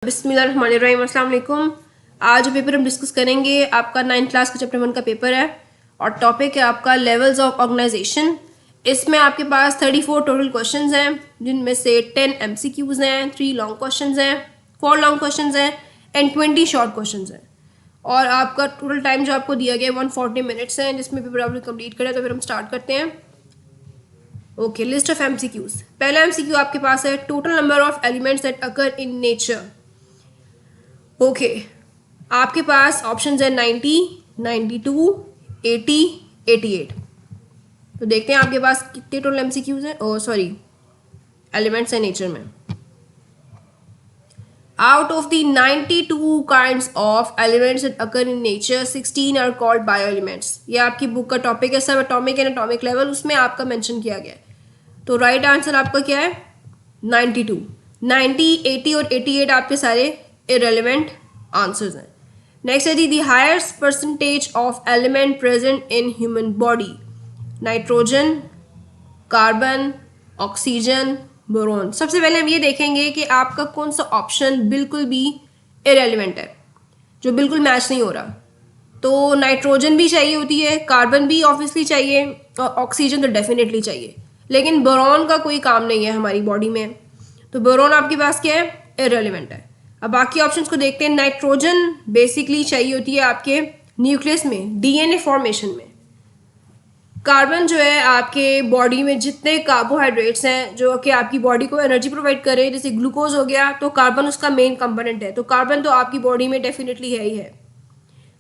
बिस्मिल्लाहिर्रहमानिर्रहीम, अस्सलाम वालेकुम। आज जो पेपर हम डिस्कस करेंगे आपका 9th क्लास का चैप्टर 1 का पेपर है और टॉपिक है आपका लेवल्स ऑफ ऑर्गेनाइजेशन। इसमें आपके पास 34 टोटल क्वेश्चंस हैं, जिनमें से 10 MCQs हैं, 3 लॉन्ग क्वेश्चंस हैं, 4 लॉन्ग क्वेश्चंस हैं एंड 20 शॉर्ट क्वेश्चंस हैं। और आपका टोटल टाइम जो आपको दिया गया है 140 मिनट्स हैं, जिसमें पेपर आपने कंप्लीट करें। तो फिर हम स्टार्ट करते हैं। Okay, list of MCQs। पहला MCQ आपके पास है total number of elements that occur in nature. Okay, आपके पास ऑप्शंस है 90, 92, 80, 88। तो देखते हैं आपके पास कितने टोटल MCQs हैं, एलिमेंट्स हैं नेचर में। Out of the 92 kinds of elements that occur in nature 16 are called bio elements. ये आपकी बुक का टॉपिक है, सब एटॉमिक एंड एटॉमिक लेवल, उसमें आपका मेंशन किया गया है। तो राइट आंसर आपका क्या है? 92। 90, 80 और 88 आपके सारे इररेलेवेंट आंसर्स हैं। नेक्स्ट है the highest percentage of element present in human body. Nitrogen, carbon, oxygen, boron. सबसे पहले हम ये देखेंगे कि आपका कौन सा ऑप्शन बिल्कुल भी इररेलेवेंट है, जो बिल्कुल मैच नहीं हो रहा। तो नाइट्रोजन भी चाहिए होती है, कार्बन भी ऑब्वियसली चाहिए और ऑक्सीजन तो डेफिनेटली चाहिए, लेकिन बोरोन का कोई काम नहीं है हमारी बॉडी में। तो बोरोन आपके पास क्या है? इररेलेवेंट है। अब बाकी ऑप्शंस को देखते हैं। नाइट्रोजन बेसिकली चाहिए होती है आपके न्यूक्लियस में, DNA फॉर्मेशन में। कार्बन जो है आपके बॉडी में जितने कार्बोहाइड्रेट्स हैं जो कि आपकी बॉडी को एनर्जी प्रोवाइड करे, जैसे ग्लूकोज हो गया, तो कार्बन उसका मेन कंपोनेंट है। तो कार्बन तो आपकी बॉडी में डेफिनेटली है ही है।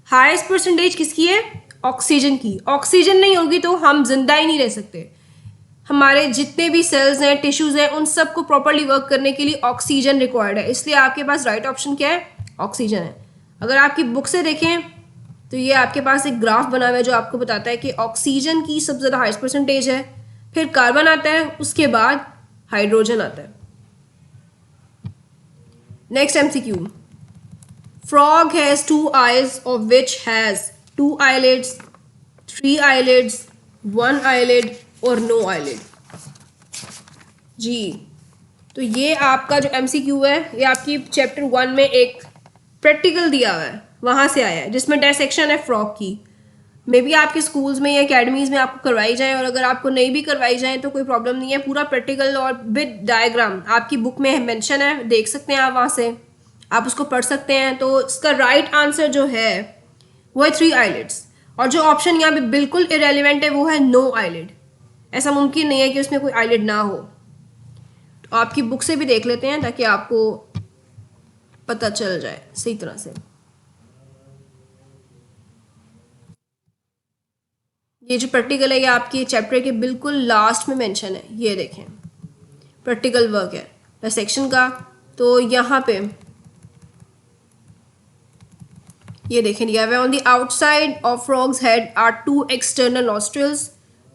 हाईएस्ट परसेंटेज किसकी है? ऑक्सीजन की। ऑक्सीजन नहीं होगी तो हम जिंदा ही नहीं रह सकते। हमारे जितने भी सेल्स हैं, टिश्यूज हैं, उन सबको प्रॉपरली वर्क करने के लिए ऑक्सीजन रिक्वायर्ड है। इसलिए आपके पास राइट ऑप्शन क्या है? ऑक्सीजन है। अगर आपकी बुक से देखें तो ये आपके पास एक ग्राफ बना हुआ है जो आपको बताता है कि ऑक्सीजन की सबसे ज़्यादा हाईएस्ट परसेंटेज है, फिर कार्बन आता है, उसके बाद हाइड्रोजन आता है। Next MCQ। Frog has 2 eyes of which has 2 eyelids, 3 eyelids, 1 eyelid और नो eyelid। जी, तो ये आपका जो MCQ है ये आपकी चैप्टर 1 में एक प्रैक्टिकल दिया हुआ है, वहाँ से आया है, जिसमें डायसेक्शन है फ्रॉग की। मे बी आपके स्कूल्स में या अकेडमीज़ में आपको करवाई जाए, और अगर आपको नहीं भी करवाई जाए तो कोई प्रॉब्लम नहीं है। पूरा प्रैक्टिकल और विद डायग्राम आपकी बुक में मेंशन है, देख सकते हैं आप, वहाँ से आप उसको पढ़ सकते हैं। तो इसका राइट आंसर जो है वो है 3 eyelids, और जो ऑप्शन यहाँ पे बिल्कुल इररेलेवेंट है वो है नो eyelid। ऐसा मुमकिन नहीं है कि उसमें कोई eyelid ना हो। तो आपकी बुक से भी देख लेते हैं ताकि आपको पता चल जाए सही तरह से। ये जो प्रैक्टिकल है ये आपके चैप्टर के बिल्कुल लास्ट में मेंशन है। ये देखें, प्रैक्टिकल वर्क है डायसेक्शन का। तो यहाँ पे ये देखें दिया हुआ है, on the outside of frogs head are 2 external nostrils,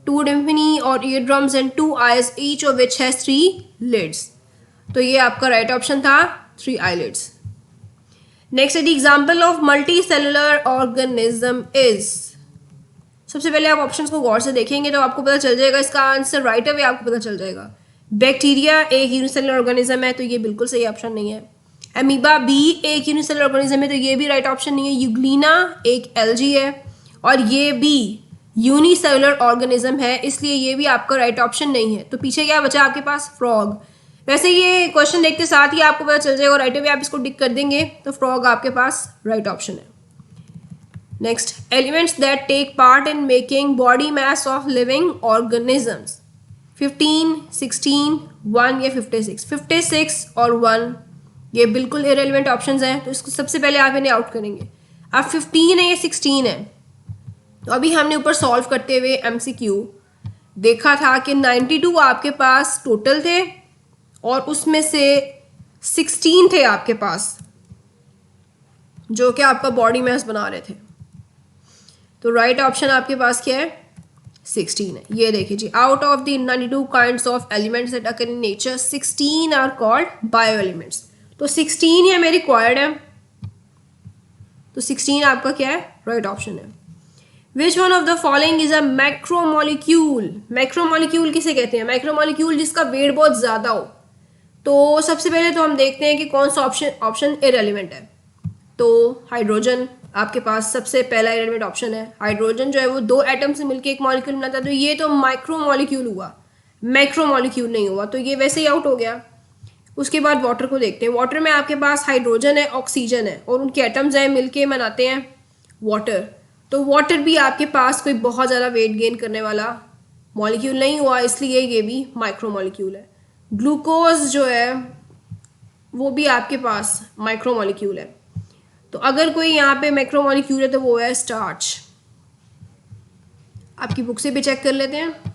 2 tympani और ear drums and 2 eyes, each of which has 3 lids। तो ये आपका राइट ऑप्शन था 3 eyelids। Next the example of multi cellular organism is. सबसे पहले आप ऑप्शंस को गौर से देखेंगे तो आपको पता चल जाएगा इसका आंसर राइट अवे आपको पता चल जाएगा। बैक्टीरिया एक यूनिसेलुलर ऑर्गेनिज्म है, तो ये बिल्कुल सही ऑप्शन नहीं है। एमीबा भी एक यूनिसेलुलर ऑर्गेनिज्म है, तो ये भी राइट ऑप्शन नहीं है। यूग्लिना एक एल्गी है और ये भी यूनिसेलुलर ऑर्गेनिज्म है, इसलिए ये भी आपका राइट ऑप्शन नहीं है। तो पीछे क्या बचा आपके पास? फ्रॉग। वैसे ये क्वेश्चन देखते साथ ही आपको पता चल जाएगा, राइट अवे आप इसको टिक कर देंगे तो फ्रॉग आपके पास राइट ऑप्शन है। Next, elements that take part in making body mass of living organisms. 15, 16, 1 या 56। 56 और 1 ये बिल्कुल इररेलेवेंट ऑप्शंस हैं, तो इसको सबसे पहले आप इन्हें आउट करेंगे। अब 15 है या 16 है, तो अभी हमने ऊपर सॉल्व करते हुए MCQ देखा था कि 92 आपके पास टोटल थे और उसमें से 16 थे आपके पास जो कि आपका बॉडी मास बना रहे थे। तो राइट ऑप्शन आपके पास क्या है? 16 है। ये देखिए जी, out of the 92 kinds of elements that occur in nature 16 are called bio elements. तो 16 ही हमें रिक्वायर्ड है, तो 16 आपका क्या है? राइट ऑप्शन है। Which one of the following is a macromolecule. Macromolecule किसे कहते हैं? मैक्रोमोलिक्यूल जिसका वेट बहुत ज़्यादा हो। तो सबसे पहले तो हम देखते हैं कि कौन सा ऑप्शन इरेलीवेंट है। तो हाइड्रोजन आपके पास सबसे पहला इरेलीवेंट ऑप्शन है। हाइड्रोजन जो है वो 2 एटम से मिलकर एक मॉलिक्यूल बनाता है, तो ये तो माइक्रो मॉलिक्यूल हुआ, मैक्रो मॉलिक्यूल नहीं हुआ, तो ये वैसे ही आउट हो गया। उसके बाद वाटर को देखते हैं। वाटर में आपके पास हाइड्रोजन है, ऑक्सीजन है और उनके एटम्स हैं मिलके बनाते हैं वाटर। तो वाटर भी आपके पास कोई बहुत ज़्यादा वेट गेन करने वाला मॉलिक्यूल नहीं हुआ, इसलिए ये भी माइक्रो मॉलिक्यूल है। ग्लूकोज जो है वो भी आपके पास माइक्रो मॉलिक्यूल है। तो अगर कोई यहाँ पे मैक्रो मॉलिक्यूल है तो वो है स्टार्च। आपकी बुक से भी चेक कर लेते हैं।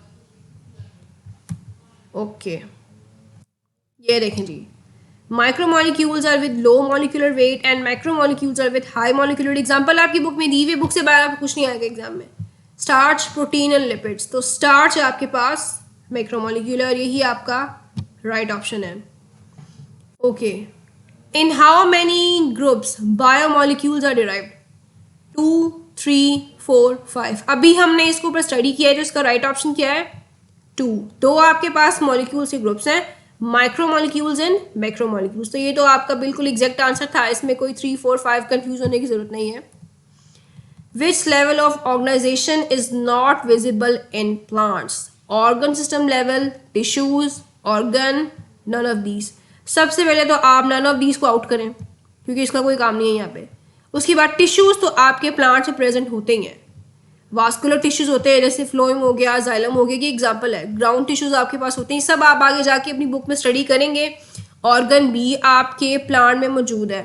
ओके, ये देखें जी, micro molecules are with low molecular weight and macro molecules are with high molecular. Example आपकी बुक में दी हुई, बुक से बाहर आपको कुछ नहीं आएगा एग्जाम में। Starch, protein and lipids. तो स्टार्च आपके पास मैक्रो मॉलिक्यूल है और यही आपका राइट ऑप्शन है। Okay, in how many groups biomolecules are derived? 2, 3, 4, 5। अभी हमने इसके ऊपर स्टडी किया है, तो इसका राइट ऑप्शन क्या है? 2। दो आपके पास मॉलिक्यूल्स के ग्रुप्स हैं, micro molecules and macro molecules. तो ये तो आपका बिल्कुल एग्जैक्ट आंसर था, इसमें कोई 3, 4, 5 कंफ्यूज होने की जरूरत नहीं है। Which level of organization is not visible in plants? Organ system level, tissues, organ, none of these. सबसे पहले तो आप नन ऑफ दीज को आउट करें क्योंकि इसका कोई काम नहीं है यहाँ पे। उसके बाद टिश्यूज तो आपके प्लांट में प्रेजेंट होते ही हैं। वास्कुलर टिश्यूज होते हैं जैसे फ्लोएम हो गया, जाइलम हो गया, ये एग्जांपल है। ग्राउंड टिश्यूज आपके पास होते हैं, सब आप आगे जाके अपनी बुक में स्टडी करेंगे। ऑर्गन भी आपके प्लांट में मौजूद है,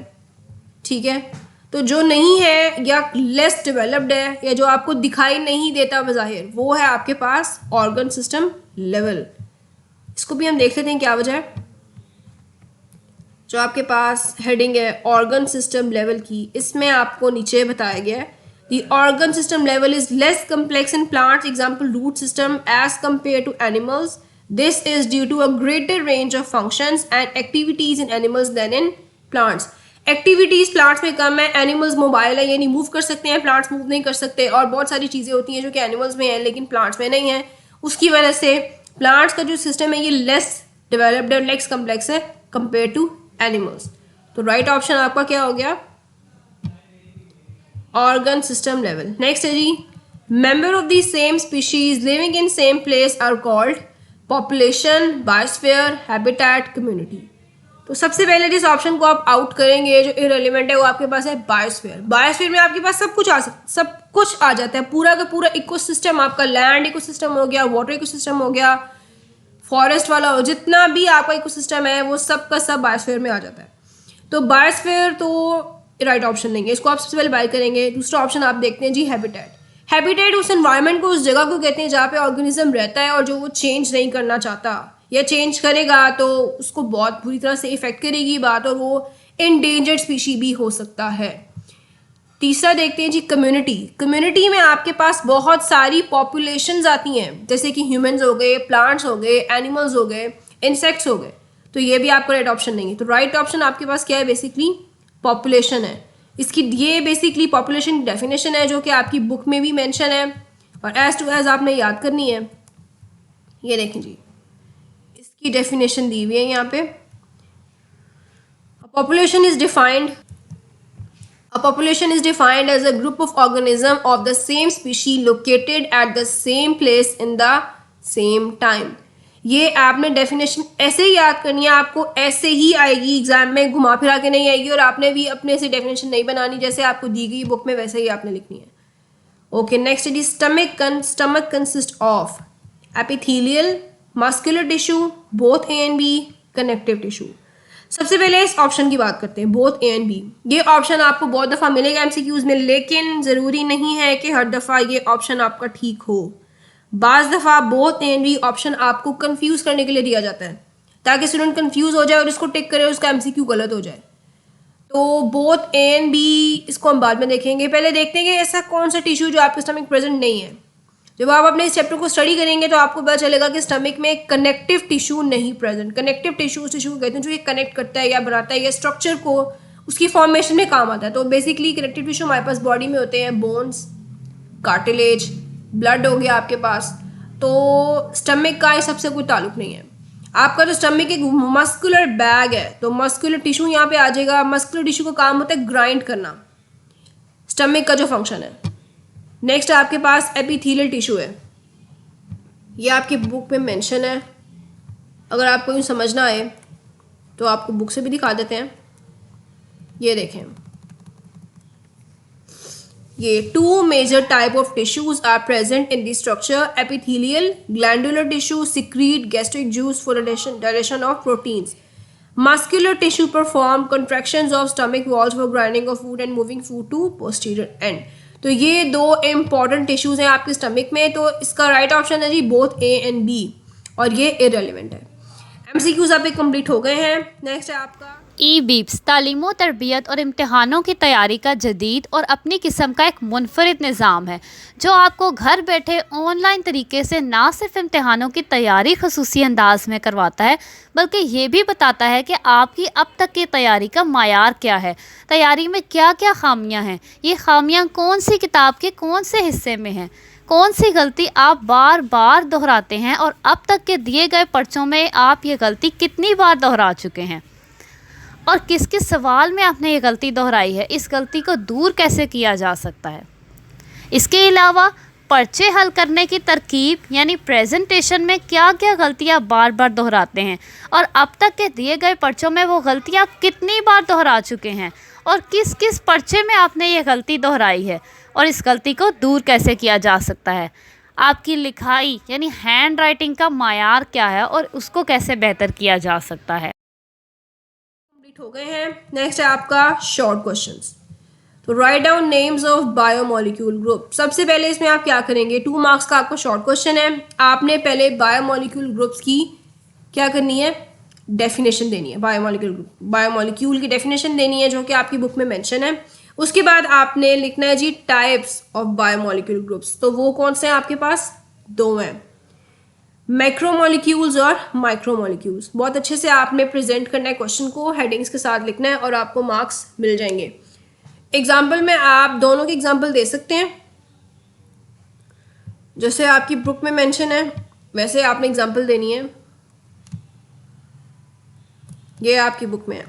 ठीक है। तो जो नहीं है या लेस डेवलप्ड है या जो आपको दिखाई नहीं देता बज़ाहिर, वो है आपके पास ऑर्गन सिस्टम लेवल। इसको भी हम देख लेते हैं क्या वजह है। जो आपके पास हेडिंग है ऑर्गन सिस्टम लेवल की, इसमें आपको नीचे बताया गया है the organ system level is less complex in plants, example root system, as compared to animals. This is due to a greater range of functions and activities in animals than in plants. Activities plants में कम है, animals mobile है यानी move कर सकते हैं, plants move नहीं कर सकते, और बहुत सारी चीज़ें होती हैं जो कि एनिमल्स में हैं लेकिन प्लांट्स में नहीं है। उसकी वजह से प्लांट्स का जो सिस्टम है ये लेस डेवलप्ड है, लेस कम्प्लेक्स है कंपेयर टू एनिमल्स। तो राइट ऑप्शन आपका क्या हो गया? Organ system level. नेक्स्ट है जी, member of the same species living in same place are called population, biosphere, habitat, community. तो सबसे पहले जिस ऑप्शन को आप आउट करेंगे जो इररिलेवेंट है वो आपके पास है बायोस्फीयर। बायोस्फीयर में आपके पास सब कुछ आ जाता है, पूरा का पूरा इकोसिस्टम आपका, लैंड इकोसिस्टम हो गया, वाटर इकोसिस्टम हो गया, फॉरेस्ट वाला हो, जितना भी आपका इकोसिस्टम है वो सब का सब बायोस्फीयर में आ जाता है। तो बायोस्फीयर तो राइट ऑप्शन नहीं है, इसको आप सबसे पहले बाय करेंगे। दूसरा ऑप्शन आप देखते हैं जी हैबिटेट। हैबिटेट उस एनवायरनमेंट को, उस जगह को कहते हैं जहाँ पे ऑर्गेनिज्म रहता है और जो वो चेंज नहीं करना चाहता, या चेंज करेगा तो उसको बहुत बुरी तरह से इफेक्ट करेगी बात, और वो एंडेंजर्ड स्पीशी भी हो सकता है। तीसरा देखते हैं जी कम्युनिटी। कम्युनिटी में आपके पास बहुत सारी पॉपुलेशंस आती हैं, जैसे कि ह्यूमंस हो गए, प्लांट्स हो गए, एनिमल्स हो गए, इंसेक्ट्स हो गए। तो ये भी आपका राइट ऑप्शन नहीं है। तो राइट ऑप्शन आपके पास क्या है? बेसिकली पॉपुलेशन है। इसकी ये बेसिकली पॉपुलेशन डेफिनेशन है जो कि आपकी बुक में भी मेंशन है और एज टू एज आपने याद करनी है। ये देखें जी, इसकी डेफिनेशन दी हुई है यहाँ पे। Population is defined A population is defined as a group of organisms of the same species located at the same place in the same time. ये आपने डेफिनेशन ऐसे ही याद करनी है, आपको ऐसे ही आएगी एग्जाम में, घुमा फिरा के नहीं आएगी, और आपने भी अपने से डेफिनेशन नहीं बनानी, जैसे आपको दी गई बुक में वैसे ही आपने लिखनी है। Okay, next is stomach consist of epithelial, muscular tissue, both A and B, connective tissue. सबसे पहले इस ऑप्शन की बात करते हैं, बोथ ए एंड बी। ये ऑप्शन आपको बहुत दफ़ा मिलेगा एमसीक्यूज में, लेकिन ज़रूरी नहीं है कि हर दफ़ा ये ऑप्शन आपका ठीक हो। बाज़ दफ़ा both A and B option आपको कंफ्यूज करने के लिए दिया जाता है ताकि स्टूडेंट कंफ्यूज हो जाए और इसको टिक करे, उसका एमसीक्यू गलत हो जाए। तो बोथ ए एंड बी इसको हम बाद में देखेंगे। पहले देखते हैं कि ऐसा कौन सा टिश्यू जो आपके स्टमक प्रेजेंट नहीं है। जब आप अपने इस चैप्टर को स्टडी करेंगे तो आपको पता चलेगा कि स्टमक में कनेक्टिव टिश्यू नहीं प्रेजेंट। कनेक्टिव टिश्यू उस टिश्यू को कहते हैं जो ये कनेक्ट करता है या बनाता है या स्ट्रक्चर को, उसकी फॉर्मेशन में काम आता है। तो बेसिकली कनेक्टिव टिश्यू हमारे पास बॉडी में होते हैं बोन्स, कार्टिलेज, ब्लड हो गया आपके पास। तो स्टमक का इस सबसे कोई ताल्लुक नहीं है। आपका जो स्टमक एक मस्कुलर बैग है, तो मस्कुलर टिश्यू यहाँ पे आ जाएगा। मस्कुलर टिश्यू का काम होता है ग्राइंड करना, स्टमक का जो फंक्शन है। नेक्स्ट आपके पास एपिथेलियल टिश्यू है, ये आपकी बुक में मेंशन है। अगर आपको यूँ समझना आए तो आपको बुक से भी दिखा देते हैं। ये देखें, ये two major type of tissues are present in this structure. Epithelial glandular tissue secrete gastric juice for digestion of proteins. Muscular tissue perform contractions of stomach walls for grinding of food and moving food to posterior end. तो ये दो important tissues हैं आपके stomach में। तो इसका right option है जी both A and B, और ये इररिलेवेंट है। एमसीक्यूज आपके कंप्लीट हो गए हैं। नेक्स्ट है आपका ई-बीप्स तालीम तरबियत और इम्तहानों की तैयारी का जदीद और अपनी किस्म का एक मुनफरिद निज़ाम है जो आपको घर बैठे ऑनलाइन तरीके से ना सिर्फ इम्तहानों की तैयारी खसूसी अंदाज में करवाता है, बल्कि ये भी बताता है कि आपकी अब तक की तैयारी का मायार क्या है, तैयारी में क्या क्या खामियां हैं, ये खामियां कौन सी किताब के कौन से हिस्से में हैं, कौन सी गलती आप बार बार दोहराते हैं और अब तक के दिए गए पर्चों में आप ये गलती कितनी बार दोहरा चुके हैं और किस किस सवाल में आपने ये गलती दोहराई है, इस गलती को दूर कैसे किया जा सकता है। इसके अलावा पर्चे हल करने की तरकीब यानी प्रेजेंटेशन में क्या क्या गलतियां बार बार दोहराते हैं और अब तक के दिए गए पर्चों में वो गलतियां कितनी बार दोहरा चुके हैं और किस किस पर्चे में आपने ये गलती दोहराई है और इस गलती को दूर कैसे किया जा सकता है। आपकी लिखाई यानी हैंड राइटिंग का मायार क्या है और उसको कैसे बेहतर किया जा सकता है। हो गए हैं। नेक्स्ट है आपका शॉर्ट क्वेश्चंस। तो write down names of biomolecule group. सबसे पहले इसमें आप क्या करेंगे, 2 मार्क्स का आपका शॉर्ट क्वेश्चन है। आपने पहले बायोमोलिक्यूल ग्रुप्स की क्या करनी है, डेफिनेशन देनी है। बायोमोलिक्यूल की डेफिनेशन देनी है जो कि आपकी बुक में मेंशन है। उसके बाद आपने लिखना है जी टाइप्स ऑफ बायोमोलिक्यूल ग्रुप्स। तो वो कौन से हैं आपके पास, 2 हैं, मैक्रोमोलिक्यूल्स और माइक्रोमोलिक्यूल्स। बहुत अच्छे से आपने प्रेजेंट करना है क्वेश्चन को, हेडिंग्स के साथ लिखना है और आपको मार्क्स मिल जाएंगे। एग्जाम्पल में आप दोनों के एग्जाम्पल दे सकते हैं, जैसे आपकी बुक में मेंशन है वैसे आपने एग्जाम्पल देनी है। ये आपकी बुक में है,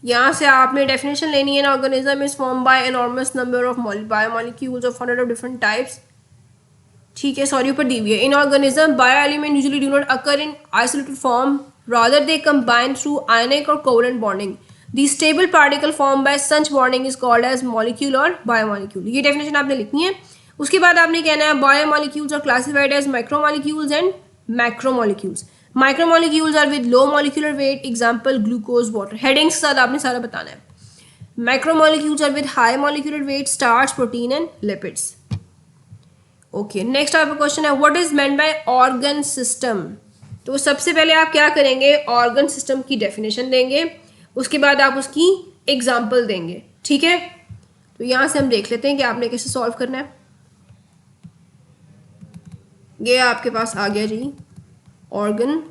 यहाँ से आपने डेफिनेशन लेनी है। Organism is form by enormous number of biomolecules of 100 of different types. ठीक है, सॉरी ऊपर दी हुई है। In organism bio element usually do not occur in isolated form, rather they combine through ionic और covalent bonding. The stable particle form by such bonding is called as molecule और biomolecule. ये definition आपने लिखनी है। उसके बाद आपने कहना है biomolecules are classified as micromolecules and macromolecules. Micromolecules are with low molecular weight, example glucose water. Headings के साथ आपने सारा बताना है। Macromolecules are with high molecular weight, starch, protein and lipids. Okay, next आपका क्वेश्चन है what is meant by organ system. तो सबसे पहले आप क्या करेंगे, ऑर्गन सिस्टम की डेफिनेशन देंगे, उसके बाद आप उसकी एग्जाम्पल देंगे। ठीक है, तो यहां से हम देख लेते हैं कि आपने कैसे सॉल्व करना है। ये आपके पास आ गया जी ऑर्गन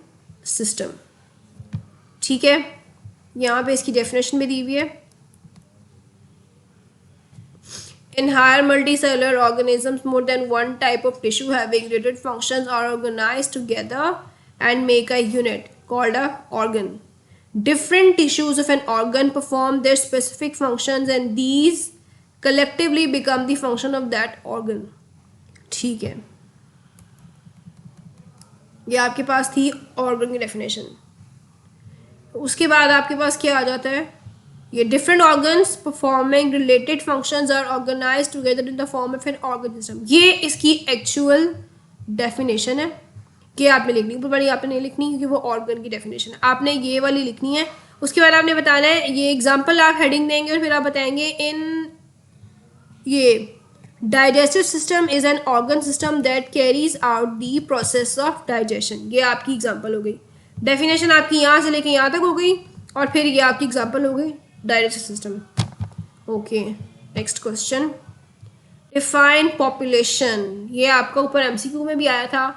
सिस्टम। ठीक है, यहाँ पे इसकी डेफिनेशन भी दी हुई है। In higher multicellular organisms, more than one type of tissue having related functions are organized together and make a unit called a organ. Different tissues of an organ perform their specific functions and these collectively become the function of that organ. ठीक है, ये आपके पास थी organ की definition। उसके बाद आपके पास क्या आ जाता है, ये different organs performing related functions are organized together in the form of an organ system. ये इसकी एक्चुअल डेफिनेशन है कि आपने लिखनी, ऊपर वाली आपने नहीं लिखनी क्योंकि वो ऑर्गन की डेफिनेशन है, आपने ये वाली लिखनी है। उसके बाद आपने बताना है, ये एग्जाम्पल आप हेडिंग देंगे और फिर आप बताएंगे इन ये digestive system is an organ system that carries out the process of digestion. ये आपकी एग्जाम्पल हो गई। डेफिनेशन आपकी यहाँ से लेके यहाँ तक हो गई और फिर ये आपकी एग्जाम्पल हो गई digestive system. Okay, next question, define population. ये आपका ऊपर एमसीक्यू में भी आया था,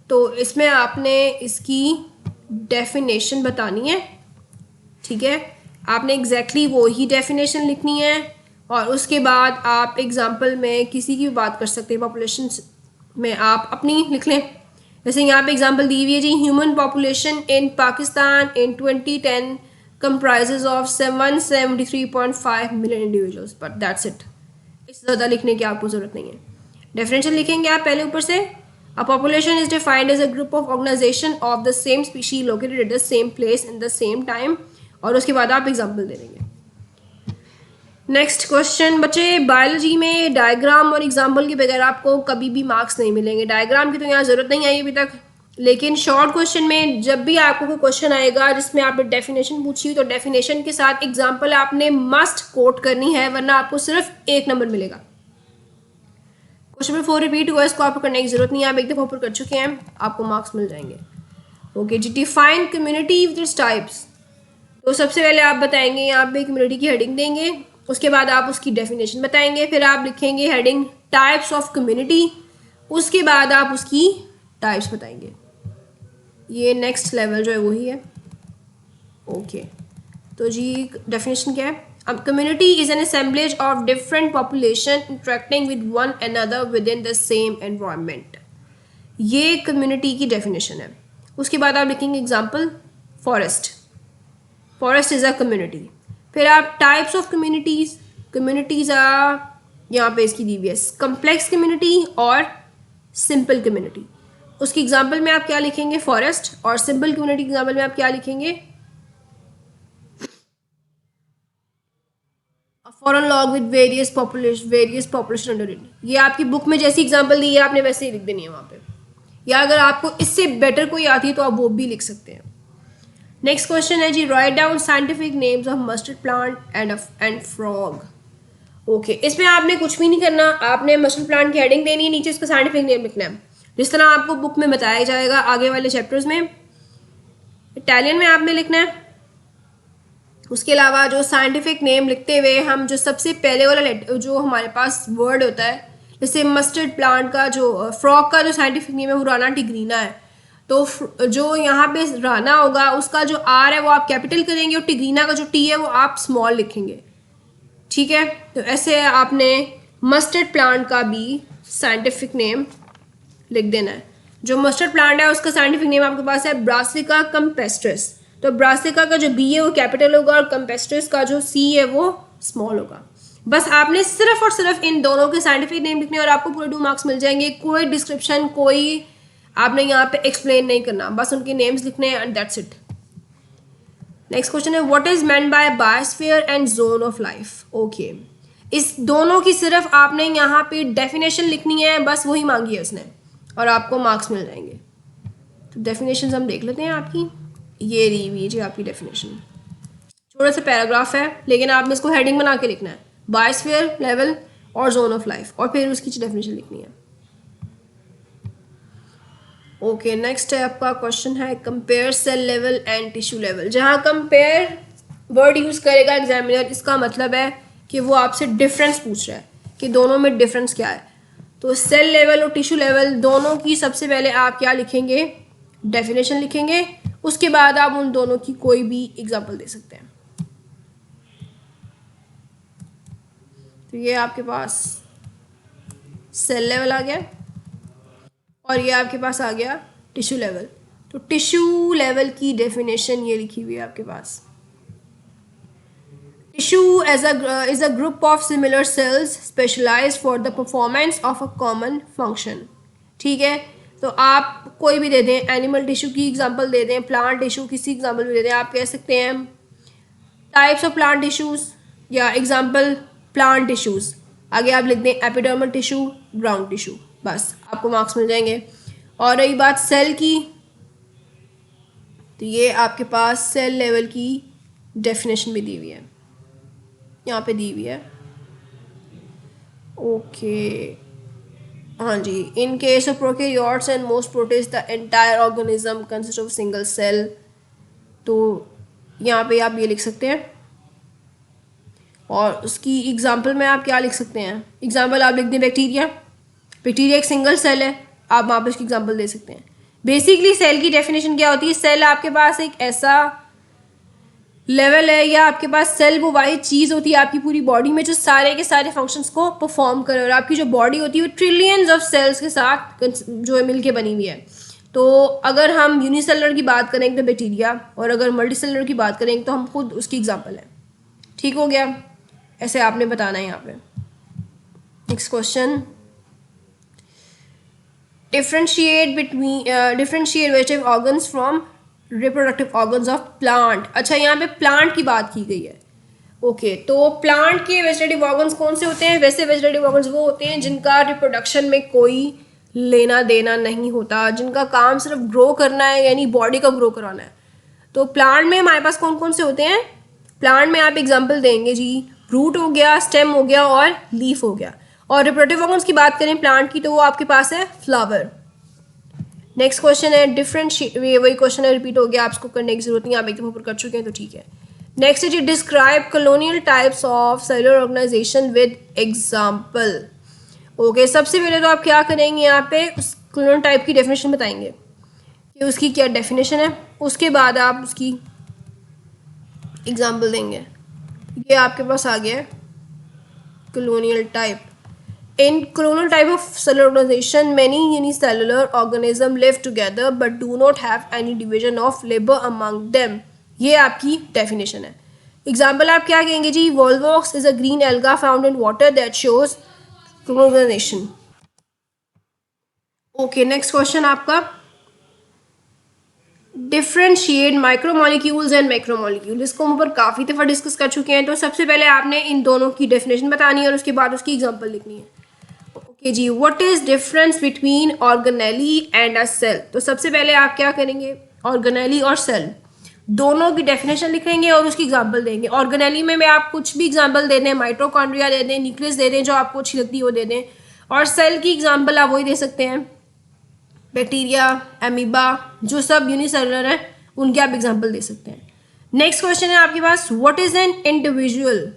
तो इसमें आपने इसकी डेफिनेशन बतानी है। ठीक है, आपने एग्जैक्टली वो ही डेफिनेशन लिखनी है और उसके बाद आप एग्जाम्पल में किसी की भी बात कर सकते हैं, पॉपुलेशन में आप अपनी लिख लें। जैसे यहाँ पे एग्जांपल दी हुई है जी, human population in Pakistan in 2010 comprises of 173.5 million individuals, but that's it. इससे ज़्यादा लिखने की आपको ज़रूरत नहीं है। डेफिनेशन लिखेंगे आप पहले ऊपर से, a population is defined as a group of organization of the same species located at the same place in the same time, और उसके बाद आप एग्जाम्पल दे देंगे। नेक्स्ट क्वेश्चन बच्चे, बायोलॉजी में डायग्राम और एग्जाम्पल के बगैर आपको कभी भी मार्क्स नहीं मिलेंगे। डायग्राम की तो यहाँ ज़रूरत नहीं आई अभी तक, लेकिन शॉर्ट क्वेश्चन में जब भी आपको कोई क्वेश्चन आएगा जिसमें आपने डेफिनेशन पूछी तो डेफिनेशन के साथ एग्जाम्पल आपने मस्ट कोट करनी है, वरना आपको सिर्फ 1 नंबर मिलेगा। क्वेश्चन नंबर 4 रिपीट हुआ, इसको आपको करने की जरूरत नहीं है, आप एक दफ़ा ऊपर कर चुके हैं, आपको मार्क्स मिल जाएंगे। ओके जी, define community with its types. तो सबसे पहले आप बताएंगे, यहाँ पे कम्युनिटी की हेडिंग देंगे, उसके बाद आप उसकी डेफिनेशन बताएंगे, फिर आप लिखेंगे हेडिंग टाइप्स ऑफ कम्युनिटी, उसके बाद आप उसकी टाइप्स बताएंगे। ये नेक्स्ट लेवल जो है वही है। ओके, तो जी डेफिनेशन क्या है? अब community is an assemblage of different population interacting with one another with in the same environment. ये कम्युनिटी की डेफिनेशन है। उसके बाद आप लिखेंगे example, forest, forest is a community. फिर आप टाइप्स ऑफ कम्युनिटीज़, कम्युनिटीज़ यहाँ पे इसकी दी हुई है, कम्प्लेक्स कम्युनिटी और सिंपल कम्युनिटी। उसकी एग्जाम्पल में आप क्या लिखेंगे? फॉरेस्ट। और सिंपल कम्युनिटी एग्जाम्पल में आप क्या लिखेंगे? Foreign log with various population under it. ये आपकी बुक में जैसी एग्जाम्पल दी है आपने वैसे ही लिख देनी है वहाँ पे, या अगर आपको इससे बेटर कोई आती है तो आप वो भी लिख सकते हैं। नेक्स्ट क्वेश्चन है जी, write down scientific names of mustard plant and frog. Okay, इसमें आपने कुछ भी नहीं करना, आपने मस्टर्ड प्लांट की हेडिंग देनी है, नीचे इसका साइंटिफिक नेम लिखना है, जिस तरह आपको बुक में बताया जाएगा आगे वाले चैप्टर्स में। इटालियन में आपने लिखना है। उसके अलावा जो साइंटिफिक नेम लिखते हुए हम जो सबसे पहले वाला जो हमारे पास वर्ड होता है, जैसे मस्टर्ड प्लांट का जो फ्रॉग का जो साइंटिफिक नेम है वो राना टिग्रीना है, तो जो यहाँ पे राना होगा उसका जो आर है वो आप कैपिटल करेंगे और टिग्रीना का जो टी है वो आप स्मॉल लिखेंगे। ठीक है, तो ऐसे आपने मस्टर्ड प्लांट का भी साइंटिफिक नेम लिख देना है। जो मस्टर्ड प्लांट है उसका साइंटिफिक नेम आपके पास है ब्रासिका कैम्पेस्ट्रिस, तो ब्रासिका का जो बी है वो कैपिटल होगा और कैम्पेस्ट्रिस का जो सी है वो स्मॉल होगा। बस आपने सिर्फ और सिर्फ इन दोनों के साइंटिफिक नेम लिखने और आपको पूरे 2 मार्क्स मिल जाएंगे। कोई डिस्क्रिप्शन, कोई आपने यहाँ पे एक्सप्लेन नहीं करना, बस उनके नेम्स लिखने हैं and that's it. Next question है, what is meant by biosphere and zone of life. Okay, इस दोनों की सिर्फ आपने यहाँ पे डेफिनेशन लिखनी है, बस वही मांगी है उसने और आपको मार्क्स मिल जाएंगे। तो डेफिनेशन हम देख लेते हैं आपकी। ये दी हुई जी आपकी डेफिनेशन, छोटा सा पैराग्राफ है लेकिन आपने इसको हेडिंग बना के लिखना है, बायोस्फीयर लेवल और जोन ऑफ लाइफ, और फिर उसकी डेफिनेशन लिखनी है। ओके, नेक्स्ट है आपका क्वेश्चन है, compare cell level and tissue level. जहाँ कंपेयर वर्ड यूज़ करेगा एग्जामिनर, इसका मतलब है कि वो आपसे डिफरेंस पूछ रहा है कि दोनों में डिफरेंस क्या है। तो सेल लेवल और टिश्यू लेवल दोनों की सबसे पहले आप क्या लिखेंगे? डेफिनेशन लिखेंगे, उसके बाद आप उन दोनों की कोई भी एग्जाम्पल दे सकते हैं। तो ये आपके पास सेल लेवल आ गया और ये आपके पास आ गया टिश्यू लेवल। तो टिश्यू लेवल की डेफिनेशन ये लिखी हुई है आपके पास, tissue is a group of similar cells specialized for the performance of a common function. ठीक है, तो आप कोई भी दे दें, एनिमल टिश्यू की एग्जांपल दे दें, प्लांट टिश्यू किसी एग्जांपल भी दे दें, आप कह सकते हैं टाइप्स ऑफ प्लांट टिश्यूज़ या एग्जांपल प्लांट टिश्यूज़, आगे आप लिख दें एपिडर्मल टिश्यू, ग्राउंड टिश्यू, बस आपको मार्क्स मिल जाएंगे। और रही बात सेल की, तो ये आपके पास सेल लेवल की डेफिनेशन भी दी हुई है, यहाँ पे दी हुई है। ओके, हाँ जी, in case of prokaryotes and most protist the entire organism consist of single cell. तो यहाँ पे आप ये लिख सकते हैं और उसकी एग्जांपल में आप क्या लिख सकते हैं? एग्जांपल आप लिख दें बैक्टीरिया, बैक्टीरिया एक सिंगल सेल है, आप वहाँ पे उसकी एग्जांपल दे सकते हैं। बेसिकली सेल की डेफिनेशन क्या होती है? सेल आपके पास एक ऐसा लेवल है या आपके पास सेल वो वाली चीज़ होती है आपकी पूरी बॉडी में जो सारे के सारे फंक्शंस को परफॉर्म करे, और आपकी जो बॉडी होती है वो ट्रिलियंस ऑफ सेल्स के साथ जो है मिलके बनी हुई है। तो अगर हम यूनिसेलुलर की बात करें तो बैक्टीरिया, और अगर मल्टीसेलुलर की बात करें तो हम खुद उसकी एग्जांपल हैं। ठीक हो गया, ऐसे आपने बताना है यहाँ पे। Next question, differentiate vegetative organs from reproductive organs of plant. अच्छा, यहाँ पे प्लांट की बात की गई है। ओके, तो प्लांट के वेजिटेटिव ऑर्गन्स कौन से होते हैं? वैसे वेजिटेटिव ऑर्गन्स वो होते हैं जिनका रिप्रोडक्शन में कोई लेना देना नहीं होता, जिनका काम सिर्फ ग्रो करना है, यानी बॉडी का ग्रो कराना है। तो प्लांट में हमारे पास कौन कौन से होते हैं? प्लांट में आप एग्जांपल देंगे जी, रूट हो गया, स्टेम हो गया और लीफ हो गया। और रिप्रोडक्टिव ऑर्गन्स की बात करें प्लांट की, तो वो आपके पास है फ्लावर। नेक्स्ट क्वेश्चन है डिफरेंशिएट, वही क्वेश्चन है, रिपीट हो गया, आपको करने की जरूरत नहीं, आप एकदम ऊपर कर चुके हैं तो ठीक है। नेक्स्ट है जी, describe colonial types of cellular organization with example. Okay, सबसे पहले तो आप क्या करेंगे, यहाँ पे उस कॉलोनियल टाइप की डेफिनेशन बताएंगे कि उसकी क्या डेफिनेशन है, उसके बाद आप उसकी एग्जांपल देंगे। ये आपके पास आ गया है colonial type. In colonial type of cellular organization, many unicellular organisms live together but do not have any division of labor among them. ये आपकी definition है। Example आप क्या कहेंगे जी? Volvox is a green alga found in water that shows colonial organization. Okay, next question आपका, differentiate micromolecules and macromolecule. इसको हम ऊपर काफ़ी दफ़ा डिस्कस कर चुके हैं। तो सबसे पहले आपने इन दोनों की डेफिनेशन बतानी है और उसके बाद उसकी एग्जांपल लिखनी है। ओके जी, what is difference between organelle and a cell. तो सबसे पहले आप क्या करेंगे, ऑर्गेनेली और सेल दोनों की डेफिनेशन लिखेंगे और उसकी एग्जांपल देंगे। ऑर्गेनेली में आप कुछ भी एग्जांपल दे दें, माइटोकॉन्ड्रिया दे दें, न्यूक्लियस दे दें, जो आपको अच्छी लगती है वो दे दें। और सेल की एग्जांपल आप वही दे सकते हैं, बैक्टीरिया, एमीबा, जो सब यूनिसेलुलर हैं उनके आप एग्जांपल दे सकते हैं। नेक्स्ट क्वेश्चन है आपके पास, what is an individual.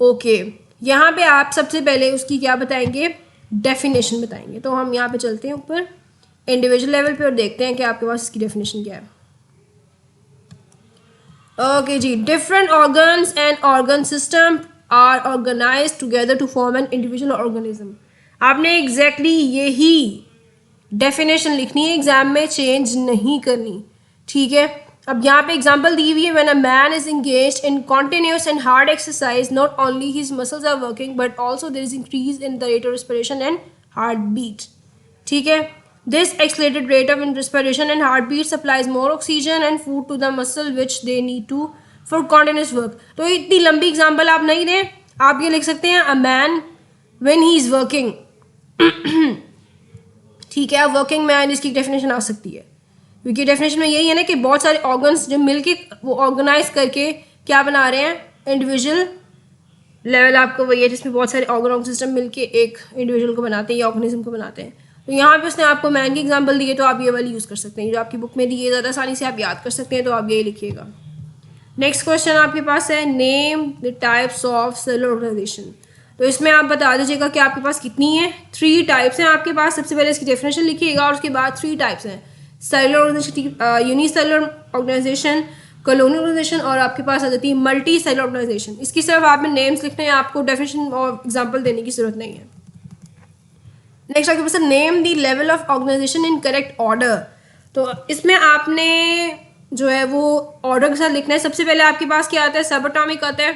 Okay, यहाँ पे आप सबसे पहले उसकी क्या बताएंगे, डेफिनेशन बताएंगे। तो हम यहाँ पे चलते हैं ऊपर इंडिविजुअल लेवल पे और देखते हैं कि आपके पास इसकी डेफिनेशन क्या है। ओके जी, different organs and organ system are organized together to form an individual organism. आपने एग्जैक्टली यही डेफिनेशन लिखनी है, एग्जाम में चेंज नहीं करनी। ठीक है, अब यहाँ पे एग्जांपल दी हुई है, when a man is engaged in continuous and hard exercise not only his muscles are working but also there is increase in the rate of respiration and heart beat. ठीक है, this accelerated rate of respiration and heart beat supplies more oxygen and food to the muscle which they need to for continuous work. तो इतनी लंबी example आप नहीं दें, आप ये लिख सकते हैं, a man when he is working. ठीक है, वर्किंग मैन इसकी डेफिनेशन आ सकती है, क्योंकि डेफिनेशन में यही है ना कि बहुत सारे ऑर्गन्स जो मिलके वो ऑर्गेनाइज करके क्या बना रहे हैं, इंडिविजुअल लेवल आपको वही है जिसमें बहुत सारे ऑर्गन सिस्टम मिलके एक इंडिविजुअल को बनाते हैं या ऑर्गेनिज्म को बनाते हैं। तो यहाँ पे उसने आपको मैन की एग्जांपल दी है, तो आप ये वाली यूज़ कर सकते हैं, जो आपकी बुक में दी है, ज़्यादा आसानी से आप याद कर सकते हैं, तो आप यही लिखिएगा। नेक्स्ट क्वेश्चन आपके पास है, name the types of cellular organization. तो इसमें आप बता दीजिएगा कि आपके पास कितनी है, 3 टाइप्स हैं आपके पास। सबसे पहले इसकी डेफिनेशन लिखिएगा और उसके बाद 3 टाइप्स हैं, cellular organization, unicellular organization, colonial organization और आपके पास आ जाती है मल्टी सेलुलर ऑर्गेनाइजेशन। इसकी सिर्फ आपने नेम्स लिखने हैं, आपको डेफिनेशन और एग्जाम्पल देने की जरूरत नहीं है। नेक्स्ट आपके पास है, name the level of organization in correct order. तो इसमें आपने जो है वो ऑर्डर के साथ लिखना है। सबसे पहले आपके पास क्या आता है, सबएटॉमिक आता है,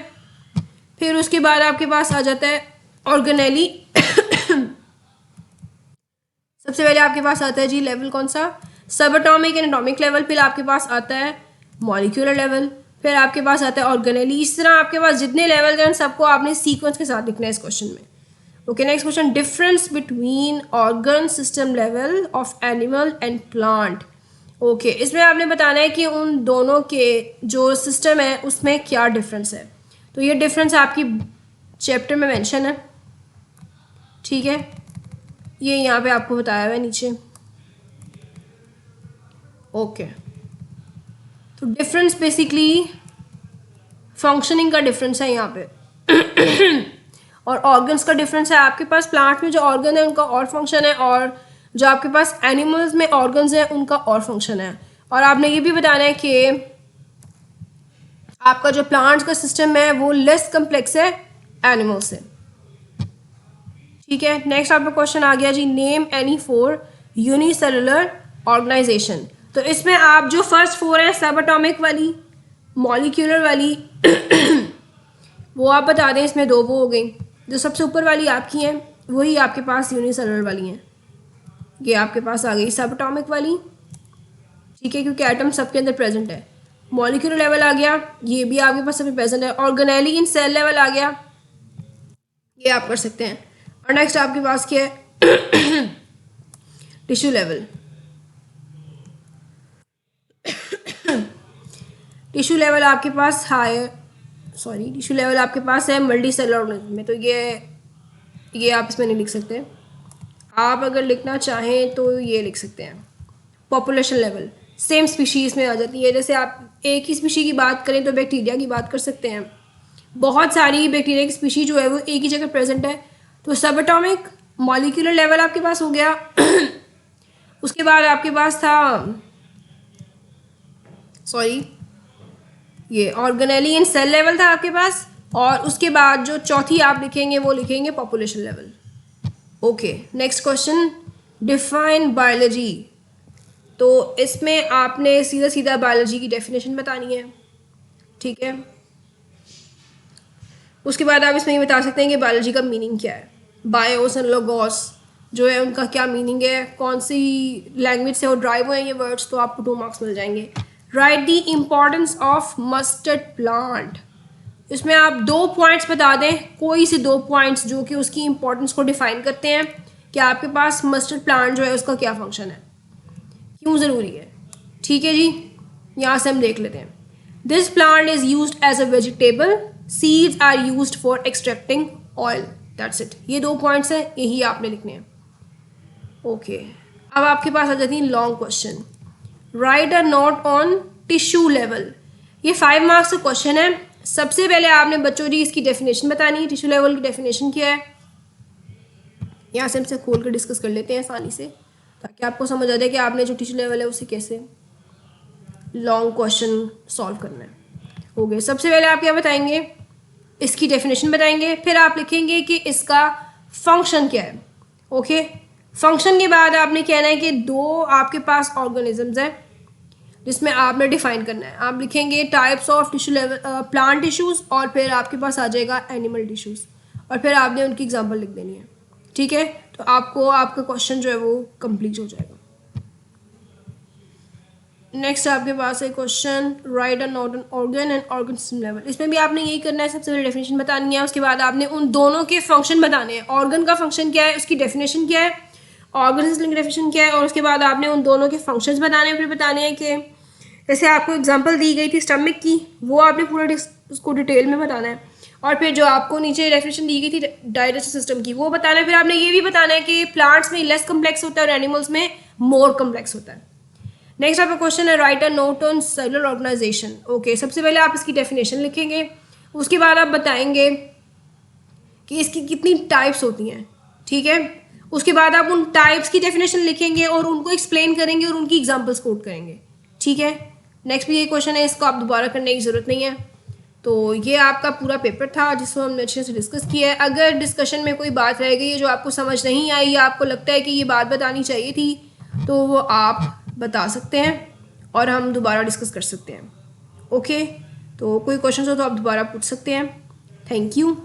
फिर उसके बाद आपके पास आ जाता है ऑर्गेनेली। सबसे पहले आपके पास आता है जी लेवल कौन सा, सबएटॉमिक एंड एटॉमिक लेवल, फिर आपके पास आता है मॉलिक्यूलर लेवल, फिर आपके पास आता है ऑर्गेनेली। इस तरह आपके पास जितने लेवल हैं सबको आपने सीक्वेंस के साथ लिखना है इस क्वेश्चन में। Okay, next question, difference between organ system level of animal and plant. Okay, इसमें आपने बताना है कि उन दोनों के जो सिस्टम है उसमें क्या डिफरेंस है। तो ये डिफरेंस आपकी चैप्टर में मेंशन है। ठीक है, ये यहाँ पे आपको बताया हुआ है नीचे। ओके, तो डिफरेंस बेसिकली फंक्शनिंग का डिफरेंस है यहाँ पे। और ऑर्गन्स का डिफरेंस है, आपके पास प्लांट में जो ऑर्गन है उनका और फंक्शन है, और जो आपके पास एनिमल्स में ऑर्गन्स हैं उनका और फंक्शन है। और आपने ये भी बताना है कि आपका जो प्लांट्स का सिस्टम है वो लेस कम्प्लेक्स है एनिमल से। ठीक है, नेक्स्ट आपका क्वेश्चन आ गया जी, नेम एनी 4 यूनिसेलुलर ऑर्गेनाइजेशन। तो इसमें आप जो फर्स्ट 4 हैं, सब एटॉमिक वाली, मॉलिक्यूलर वाली वो आप बता दें, इसमें 2 वो हो गई। जो सबसे ऊपर वाली आपकी हैं वही आपके पास यूनिसेलुलर वाली हैं, ये आपके पास आ गई सब एटॉमिक वाली, ठीक है, क्योंकि एटम सबके अंदर प्रेजेंट है। मॉलिक्यूलर लेवल आ गया, ये भी आपके पास सभी प्रेजेंट है। ऑर्गेनेली इन सेल लेवल आ गया, ये आप कर सकते हैं। और नेक्स्ट आपके पास क्या है टिश्यू लेवल। टिश्यू लेवल आपके पास टिश्यू लेवल आपके पास है मल्टी सेलुलर ऑर्गेनिज्म में, तो ये आप इसमें नहीं लिख सकते। आप अगर लिखना चाहें तो ये लिख सकते हैं। पॉपुलेशन लेवल सेम स्पीशीज़ में आ जाती है। जैसे आप एक ही स्पीशी की बात करें तो बैक्टीरिया की बात कर सकते हैं। बहुत सारी बैक्टीरिया की स्पीशी जो है वो एक ही जगह प्रेजेंट है, तो सब एटॉमिक मॉलिक्यूलर लेवल आपके पास हो गया। उसके बाद आपके पास था ये ऑर्गेनेली इन सेल लेवल था आपके पास, और उसके बाद जो चौथी आप लिखेंगे वो लिखेंगे population level. Okay, next question, define biology. तो इसमें आपने सीधा सीधा बायोलॉजी की डेफिनेशन बतानी है, ठीक है। उसके बाद आप इसमें ये बता सकते हैं कि बायोलॉजी का मीनिंग क्या है। बायोस एंड लोगोस जो है उनका क्या मीनिंग है, कौन सी लैंग्वेज से वो ड्राइव हुए हैं ये वर्ड्स, तो आपको 2 मार्क्स मिल जाएंगे। Right the importance of mustard plant. इसमें आप 2 पॉइंट्स बता दें, कोई से 2 पॉइंट्स जो कि उसकी इम्पोर्टेंस को डिफाइन करते हैं कि आपके पास मस्टर्ड प्लांट जो है उसका क्या फंक्शन है, क्यों ज़रूरी है, ठीक है जी। यहाँ से हम देख लेते हैं। This plant is used as a vegetable, seeds are used for extracting oil, that's it. ये 2 पॉइंट्स हैं, यही आपने लिखने हैं। ओके, अब आपके पास आ जाती है long question. Right a note on tissue level. ये 5 मार्क्स का क्वेश्चन है। सबसे पहले आपने बच्चों जी इसकी डेफिनेशन बतानी है। टिश्यू लेवल की डेफिनेशन क्या है, यहाँ से हमसे खोल कर डिस्कस कर लेते हैं आसानी से, ताकि आपको समझ आ जाए कि आपने जो टिश्यू लेवल है उसे कैसे लॉन्ग क्वेश्चन सॉल्व करना है। हो गए, सबसे पहले आप क्या बताएंगे, इसकी डेफिनेशन बताएंगे, फिर आप लिखेंगे कि इसका फंक्शन क्या है। ओके, फंक्शन के बाद आपने कहना है कि 2 आपके पास ऑर्गेनिजम्स हैं जिसमें आपने डिफाइन करना है। आप लिखेंगे types of tissue level plant tissues, और फिर आपके पास आ जाएगा एनिमल टिश्यूज़, और फिर आपने उनकी एग्जांपल लिख देनी है, ठीक है। तो आपको आपका क्वेश्चन जो है वो कंप्लीट हो जाएगा। नेक्स्ट आपके पास है question, right a note on organ and organ system level. इसमें भी आपने यही करना है, सबसे पहले डेफिनेशन बतानी है, उसके बाद आपने उन दोनों के फंक्शन बताने हैं। ऑर्गन का फंक्शन क्या है, उसकी डेफिनेशन क्या है, ऑर्गन सिस्टम की डेफिनेशन क्या है, और उसके बाद आपने उन दोनों के फंक्शंस बताने हैं। फिर बताने हैं कि जैसे आपको एग्जांपल दी गई थी स्टमक की, वो आपने पूरा उसको डिटेल में बताना है। और फिर जो आपको नीचे डेफिनेशन दी गई थी डाइजेस्टिव सिस्टम की, वो बताना है। फिर आपने ये भी बताना है कि प्लांट्स में लेस कम्प्लेक्स होता है और एनिमल्स में मोर कम्प्लेक्स होता है। नेक्स्ट आपका क्वेश्चन है, write a note on cellular organization. Okay, सबसे पहले आप इसकी डेफिनेशन लिखेंगे, उसके बाद आप बताएंगे कि इसकी कितनी टाइप्स होती हैं, ठीक है। उसके बाद आप उन टाइप्स की डेफिनेशन लिखेंगे और उनको एक्सप्लेन करेंगे और उनकी एग्जांपल्स कोट करेंगे, ठीक है। नेक्स्ट भी ये क्वेश्चन है, इसको आप दोबारा करने की ज़रूरत नहीं है। तो ये आपका पूरा पेपर था जिसको हमने अच्छे से डिस्कस किया है। अगर डिस्कशन में कोई बात रह गई है जो आपको समझ नहीं आई या आपको लगता है कि ये बात बतानी चाहिए थी, तो वो आप बता सकते हैं और हम दोबारा डिस्कस कर सकते हैं। ओके, तो कोई क्वेश्चन हो तो आप दोबारा पूछ सकते हैं। Thank you.